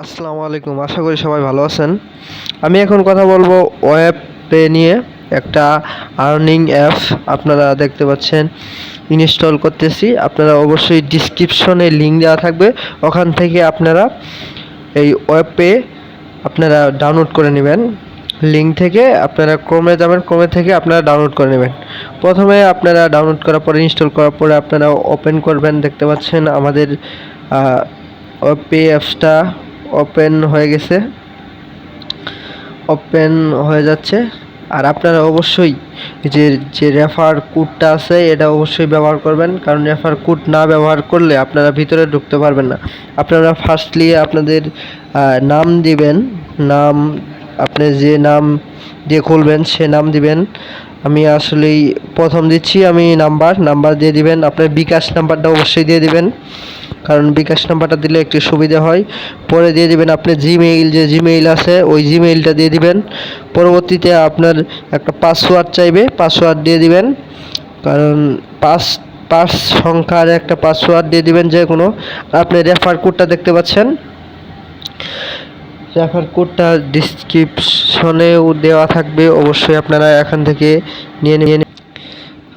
আসসালামু আলাইকুম, আশা করি সবাই ভালো আছেন। আমি এখন কথা বলবো ওয়েব পে নিয়ে। একটা আর্নিং অ্যাপ আপনারা দেখতে পাচ্ছেন, ইনস্টল করতেছি। আপনারা অবশ্যই ডিসক্রিপশনে লিঙ্ক দেওয়া থাকবে, ওখান থেকে আপনারা এই ওয়েব পে আপনারা ডাউনলোড করে নেবেন। লিঙ্ক থেকে আপনারা ক্রোমে যাবেন, ক্রোমে থেকে আপনারা ডাউনলোড করে নেবেন। প্রথমে আপনারা ডাউনলোড করার পরে, ইনস্টল করার পরে আপনারা ওপেন করবেন। দেখতে পাচ্ছেন আমাদের ওয়েব পে অ্যাপসটা ওপেন হয়ে গেছে, ওপেন হয়ে যাচ্ছে। আর আপনারা অবশ্যই যে রেফার কোডটা আছে এটা অবশ্যই ব্যবহার করবেন, কারণ রেফার কোড না ব্যবহার করলে আপনারা ভিতরে ঢুকতে পারবেন না। আপনারা ফার্স্টলি আপনাদের নাম দিবেন, নাম আপনি যে নাম দিয়ে খুলবেন সে নাম দিবেন। আমি আসলেই প্রথম দিচ্ছি, আমি নাম্বার দিয়ে দিবেন। আপনার বিকাশ নাম্বারটা অবশ্যই দিয়ে দিবেন, কারণ বিকাশ নাম্বারটা দিলে একটু সুবিধা হয়। পরে দিয়ে দিবেন আপনার জিমেইল, যে জিমেইল আছে ওই জিমেইলটা দিয়ে দিবেন। পরবর্তীতে আপনার একটা পাসওয়ার্ড চাইবে, পাসওয়ার্ড দিয়ে দিবেন, কারণ পাঁচ সংখ্যার একটা পাসওয়ার্ড দিয়ে দিবেন যে কোনো। আপনি রেফার কোডটা দেখতে পাচ্ছেন, রেফার কোডটা ডিসক্রিপশনেও দেওয়া থাকবে, অবশ্যই আপনারা এখান থেকে নিয়ে নিন।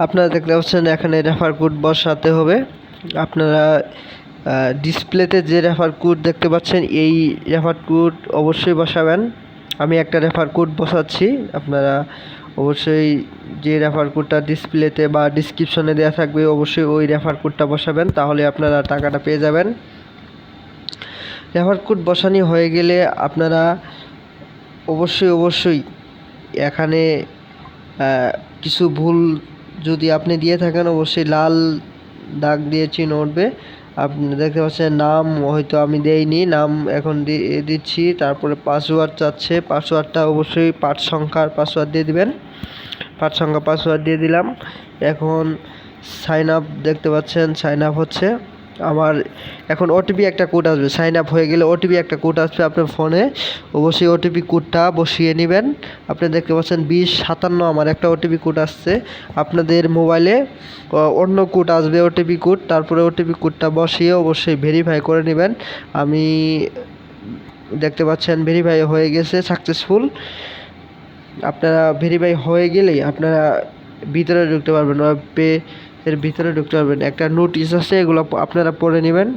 আপনারা দেখতে পাচ্ছেন এখানে রেফার কোড বসাতে হবে। আপনারা ডিসপ্লেতে যে রেফার কোড দেখতে পাচ্ছেন এই রেফার কোড অবশ্যই বসাবেন। আমি একটা রেফার কোড বসাচ্ছি, আপনারা অবশ্যই যে রেফার কোডটা ডিসপ্লেতে বা ডিসক্রিপশনে দেওয়া থাকবে অবশ্যই ওই রেফার কোডটা বসাবেন, তাহলে আপনারা টাকাটা পেয়ে যাবেন। রেফার কোড বসানো হয়ে গেলে আপনারা অবশ্যই এখানে কিছু ভুল যদি আপনি দিয়ে থাকেন অবশ্যই লাল দাগ দিয়ে চিহ্ন উঠবে। আপনি দেখতে পাচ্ছেন নাম হয়তো আমি দেইনি, নাম এখন দিচ্ছি। তারপরে পাসওয়ার্ড চাচ্ছে, পাসওয়ার্ডটা অবশ্যই 5 সংখ্যার পাসওয়ার্ড দিয়ে দিবেন। 5 সংখ্যা পাসওয়ার্ড দিয়ে দিলাম। এখন সাইন আপ দেখতে পাচ্ছেন, সাইন আপ হচ্ছে আমার। এখন ওটিপি একটা কোড আসবে, সাইন আপ হয়ে গেলে ওটিপি একটা কোড আসবে আপনার ফোনে, অবশ্যই ওটিপি কোডটা বসিয়ে নেবেন। আপনি দেখতে পাচ্ছেন 2057 আমার একটা ওটিপি কোড আসছে। আপনাদের মোবাইলে অন্য কোড আসবে, ওটিপি কোড, তারপরে ওটিপি কোডটা বসিয়ে অবশ্যই ভেরিফাই করে নেবেন। আমি দেখতে পাচ্ছেন ভেরিফাই হয়ে গেছে সাকসেসফুল। আপনারা ভেরিফাই হয়ে গেলেই আপনারা ভিতরে ঢুকতে পারবেন, ওয়েব পে এর ভিতরে ঢুকতে পারবেন। একটা নোটিশ আছে, এগুলো আপনারা পড়ে নেবেন,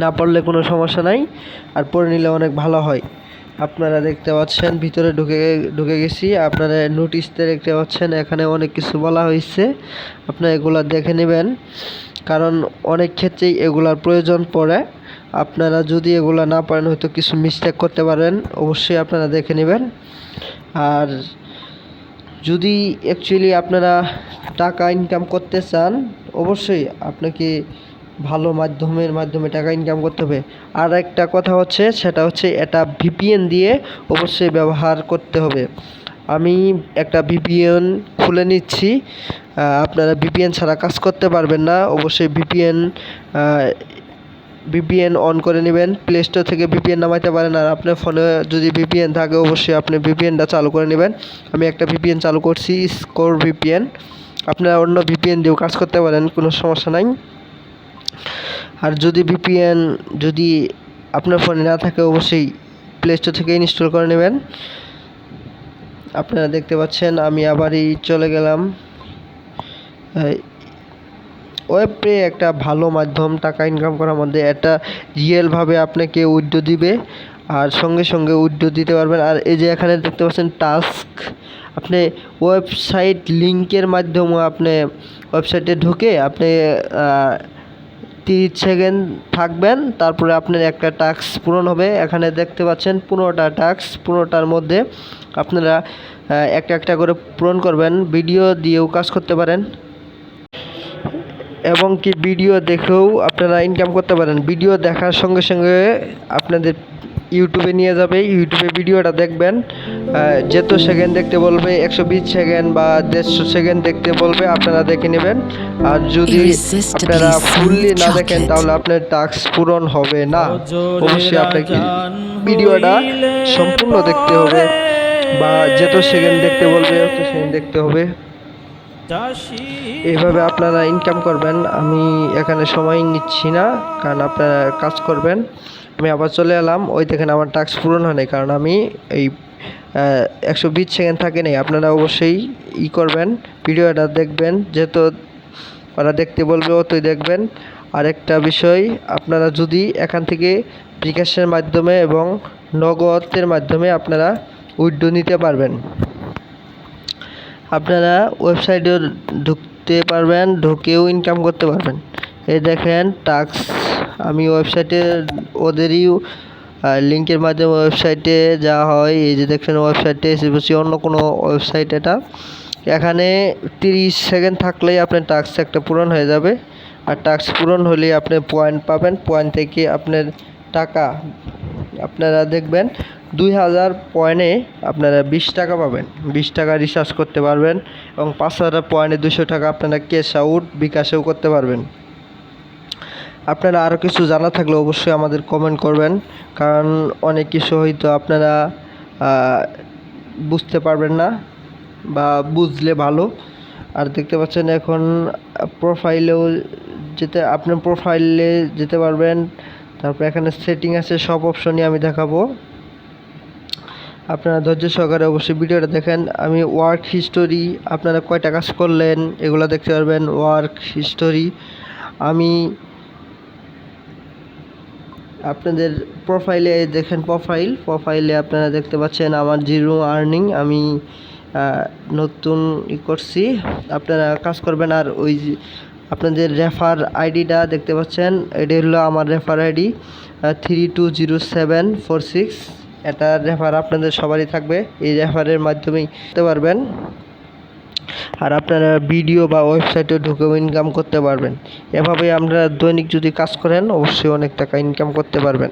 না পড়লে কোনো সমস্যা নাই, আর পড়ে নিলে অনেক ভালো হয়। আপনারা দেখতে পাচ্ছেন ভিতরে ঢুকে গেছি। আপনারা নোটিশতে দেখতে পাচ্ছেন এখানে অনেক কিছু বলা হয়েছে, আপনারা এগুলা দেখে নেবেন, কারণ অনেক ক্ষেত্রেই এগুলার প্রয়োজন পড়ে। আপনারা যদি এগুলা না পারেন হয়তো কিছু মিস্টেক করতে পারেন, অবশ্যই আপনারা দেখে নেবেন। আর যদি অ্যাকচুয়ালি আপনারা টাকা ইনকাম করতে চান অবশ্যই আপনাকে ভালো মাধ্যমে টাকা ইনকাম করতে হবে। আর একটা কথা হচ্ছে, সেটা হচ্ছে এটা ভিপিএন দিয়ে অবশ্যই ব্যবহার করতে হবে। আমি একটা ভিপিএন খুলে নিচ্ছি। আপনারা ভিপিএন ছাড়া কাজ করতে পারবেন না, অবশ্যই ভিপিএন অন করে নেবেন। প্লে স্টোর থেকে ভিপিএন নামাইতে পারেন, আর আপনার ফোনে যদি ভিপিএন থাকে অবশ্যই আপনি ভিপিএনটা চালু করে নেবেন। আমি একটা ভিপিএন চালু করছি, স্কোর ভিপিএন। আপনারা অন্য ভিপিএন দিয়েও কাজ করতে পারেন, কোনো সমস্যা নাই। আর যদি ভিপিএন যদি আপনার ফোনে না থাকে অবশ্যই প্লে স্টোর থেকে ইনস্টল করে নেবেন। আপনারা দেখতে পাচ্ছেন আমি আবারই চলে গেলাম। ওয়েব পে একটা ভালো মাধ্যম টাকা ইনকাম করার মধ্যে, এটা রিয়েলভাবে আপনাকে উইথড্র দিবে, আর সঙ্গে সঙ্গে উইথড্র দিতে পারবেন। আর এই যে এখানে দেখতে পাচ্ছেন টাস্ক, আপনি ওয়েবসাইট লিঙ্কের মাধ্যমে আপনি ওয়েবসাইটে ঢুকে আপনি 30 সেকেন্ড থাকবেন, তারপরে আপনার একটা টাস্ক পূরণ হবে। এখানে দেখতে পাচ্ছেন 15টা টাস্ক, 15টার মধ্যে আপনারা একটা করে পূরণ করবেন। ভিডিও দিয়েও কাজ করতে পারেন, এবং কি ভিডিও দেখেও আপনারা ইনকাম করতে পারেন। ভিডিও দেখার সঙ্গে সঙ্গে আপনাদের ইউটিউবে নিয়ে যাবে, ইউটিউবে ভিডিওটা দেখবেন, যত সেকেন্ড দেখতে বলবে 120 সেকেন্ড বা 150 সেকেন্ড দেখতে বলবে, আপনারা দেখে নেবেন। আর যদি আপনারা ফুললি না দেখেন তাহলে আপনার টাস্ক পূরণ হবে না। অবশ্যই আপনাকে ভিডিওটা সম্পূর্ণ দেখতে হবে, বা যত সেকেন্ড দেখতে বলবে তত সেকেন্ড দেখতে হবে। এইভাবে আপনারা ইনকাম করবেন। আমি এখানে সময় নিচ্ছি না, কারণ আপনারা কাজ করবেন। আমি আবার চলে এলাম। ওই দেখেন আমার টাস্ক পূরণ হয়নি, কারণ আমি এই 120 সেকেন্ড থাকে নেই। আপনারা অবশ্যই করবেন, ভিডিওটা দেখবেন, যেহেতু ওরা দেখতে বলবে অতই দেখবেন। আরেকটা বিষয়, আপনারা যদি এখান থেকে বিকাশের মাধ্যমে এবং নগদের মাধ্যমে আপনারা উইথড্র নিতে পারবেন। আপনারা ওয়েবসাইটে ঢুকতে পারবেন, ঢুকেও ইনকাম করতে পারবেন। এই দেখেন টাস্ক, আমি ওয়েবসাইটে ওদেরই লিঙ্কের মাধ্যমে ওয়েবসাইটে যাওয়া হয়। এই যে দেখছেন ওয়েবসাইটে এসে বসে, অন্য কোনো ওয়েবসাইট এটা। এখানে 30 সেকেন্ড থাকলেই আপনার টাস্ক একটা পূরণ হয়ে যাবে। আর টাস্ক পূরণ হলে আপনি পয়েন্ট পাবেন। পয়েন্ট থেকে আপনার টাকা আপনারা দেখবেন 2000 পয়েন্টে আপনারা 20 টাকা পাবেন। 20 টাকা রিচার্জ করতে পারবেন এবং 5000 পয়েন্টে 200 টাকা আপনারা ক্যাশ আউট বিকাশেও করতে পারবেন। আপনারা আরও কিছু জানা থাকলে অবশ্যই আমাদের কমেন্ট করবেন, কারণ অনেক কিছু হয়তো আপনারা বুঝতে পারবেন না, বা বুঝলে ভালো। আর দেখতে পাচ্ছেন এখন প্রোফাইলেও আপনার প্রোফাইলে যেতে পারবেন। তারপর এখানে সেটিং আছে, সব অপশনই আমি দেখাবো। আপনারা ধৈর্য সহকারে অবশ্যই ভিডিওটা দেখেন। আমি ওয়ার্ক হিস্টোরি, আপনারা কয়টা কাজ করলেন এগুলো দেখতে পারবেন। ওয়ার্ক হিস্টোরি আমি আপনাদের প্রোফাইলে দেখেন, প্রোফাইলে আপনারা দেখতে পাচ্ছেন আমার 0 আর্নিং। আমি নতুন করছি, আপনারা কাজ করবেন। আর ওই আপনাদের রেফার আইডিটা দেখতে পাচ্ছেন, এটা হলো আমার রেফার আইডি 320746। এটা রেফার আপনাদের সবারই থাকবে, এই রেফারের মাধ্যমেই করতে পারবেন। আর আপনারা ভিডিও বা ওয়েবসাইটে ঢুকেও ইনকাম করতে পারবেন। এভাবে আমরা দৈনিক যদি কাজ করেন অবশ্যই অনেক টাকা ইনকাম করতে পারবেন।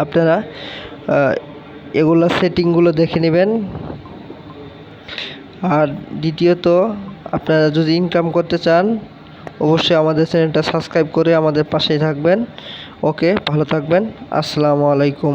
আপনারা এগুলো সেটিংগুলো দেখে নেবেন। আর দ্বিতীয়ত, আপনারা যদি ইনকাম করতে চান অবশ্যই আমাদের চ্যানেলটা সাবস্ক্রাইব করে আমাদের পাশেই থাকবেন। ওকে, ভালো থাকবেন। আসসালামু আলাইকুম।